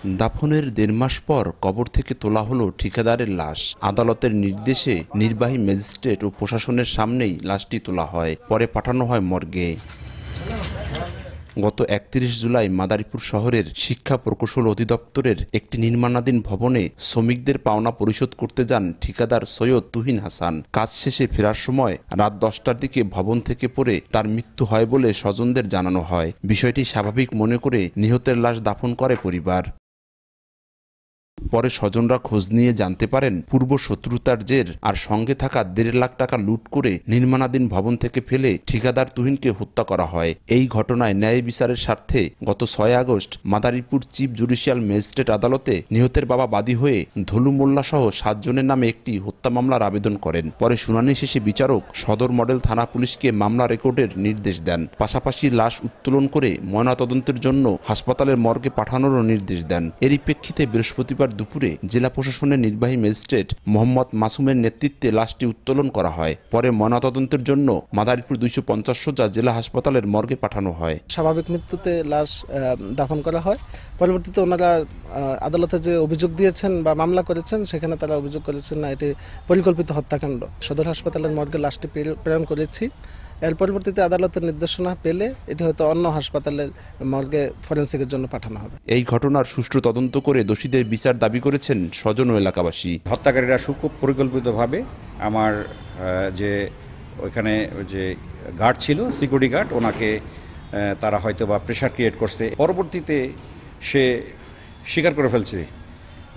দাফনের ১.৫ মাস পর কবর থেকে তোলা হলো ঠিকাদারের লাশ। আদালতের নির্দেশে নির্বাহী ম্যাজিস্ট্রেট ও প্রশাসনের সামনেই লাশটি তোলা হয়, পরে পাঠানো হয় মর্গে। গত ৩১ জুলাই মাদারীপুর শহরের শিক্ষা প্রকৌশল অধিদপ্তরের একটি নির্মাণাধীন ভবনে শ্রমিকদের পাওনা পরিশোধ করতে যান ঠিকাদার সৈয়দ তুহিন হাসান। কাজ শেষে ফেরার সময় রাত ১০টার দিকে ভবন থেকে পড়ে তার মৃত্যু হয় বলে স্বজনদের জানানো হয়। বিষয়টি স্বাভাবিক মনে করে নিহতের লাশ দাফন করে পরিবার। পরে স্বজনরা খোঁজ নিয়ে জানতে পারেন পূর্ব শত্রুতার জের আর সঙ্গে থাকা ১.৫ লাখ টাকা লুট করে নির্মাণাধীন ভবন থেকে ফেলে ঠিকাদার তুহিনকে হত্যা করা হয়। এই ঘটনায় ন্যায় বিচারের স্বার্থে গত ৬ August Madaripur chief judicial magistrate আদালতে নিহতের বাবা বাদী হয়ে ধলু মোল্লা সহ ৭ জনের নামে একটি হত্যা মামলার আবেদন করেন। পরে শুনানি শেষে বিচারক সদর মডেল থানা পুলিশকে মামলা রেকর্ডের নির্দেশ দেন। পাশাপাশি লাশ উত্তোলন করে ময়নাতদন্তের জন্য হাসপাতালের মর্গে পাঠানোরও নির্দেশ দেন। এরই প্রেক্ষিতে বৃহস্পতিবার দুপুরে জেলা প্রশাসনের নির্বাহী ম্যাজিস্ট্রেট মোহাম্মদ মাসুমের নেতৃত্বে লাশটি উত্তোলন করা হয়। পরে ময়নাতদন্তের জন্য মাদারীপুর ২৫০ সোজা জেলা হাসপাতালের মর্গে পাঠানো হয়। স্বাভাবিক মৃত্যুতে লাশ দাফন করা হয়। পরবর্তীতে ওনারা আদালতে যে অভিযোগ দিয়েছেন বা মামলা করেছেন, সেখানে তারা অভিযোগ করেছেন না এটি পরিকল্পিত হত্যাকাণ্ড। সদর হাসপাতালের মর্গে লাশটি প্রেরণ করেছি। এর পরবর্তীতে আদালতের নির্দেশনা পেলে এটি হয়তো অন্য হাসপাতালের মর্গে ফরেন্সিকের জন্য পাঠানো হবে। এই ঘটনার সুষ্ঠু তদন্ত করে দোষীদের বিচার দাবি করেছেন স্বজন ও এলাকাবাসী। হত্যাকারীরা খুব পরিকল্পিতভাবে আমার যে ওইখানে যে গার্ড ছিল, সিকিউরিটি গার্ড, ওনাকে তারা হয়তো বা প্রেশার ক্রিয়েট করছে। পরবর্তীতে সে স্বীকার করে ফেলছে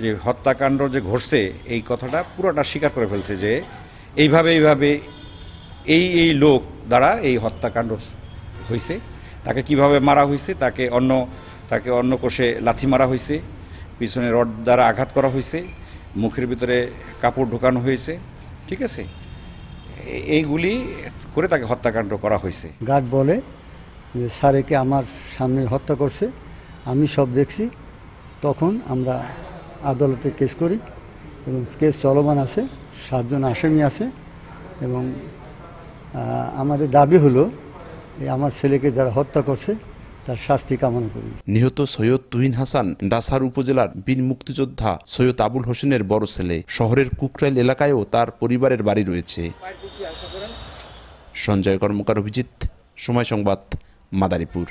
যে হত্যাকাণ্ড যে ঘটছে এই কথাটা পুরোটা স্বীকার করে ফেলছে যে এইভাবে এই লোক দ্বারা এই হত্যাকাণ্ড হয়েছে। তাকে কিভাবে মারা হয়েছে, তাকে অন্য কোষে লাথি মারা হয়েছে, পিছনে রড দ্বারা আঘাত করা হয়েছে, মুখের ভিতরে কাপড় ঢোকানো হয়েছে, ঠিক আছে, এইগুলি করে তাকে হত্যাকাণ্ড করা হয়েছে। গার্ড বলে যে স্যারেকে আমার সামনে হত্যা করছে, আমি সব দেখছি। তখন আমরা আদালতে কেস করি এবং কেস চলমান আছে, 7 জন আসামি আছে এবং আমাদের দাবি হলো আমার ছেলেকে যারা হত্যা করছে তার শাস্তি কামনা করি। নিহত সৈয়দ তুহিন হাসান ডাসার উপজেলার বীর মুক্তিযোদ্ধা সৈয়দ আবুল হোসেনের বড় ছেলে। শহরের কুকরাইল এলাকায়ও তার পরিবারের বাড়ি রয়েছে। সঞ্জয় কর্মকার, অভিজিৎ, সময় সংবাদ, মাদারীপুর।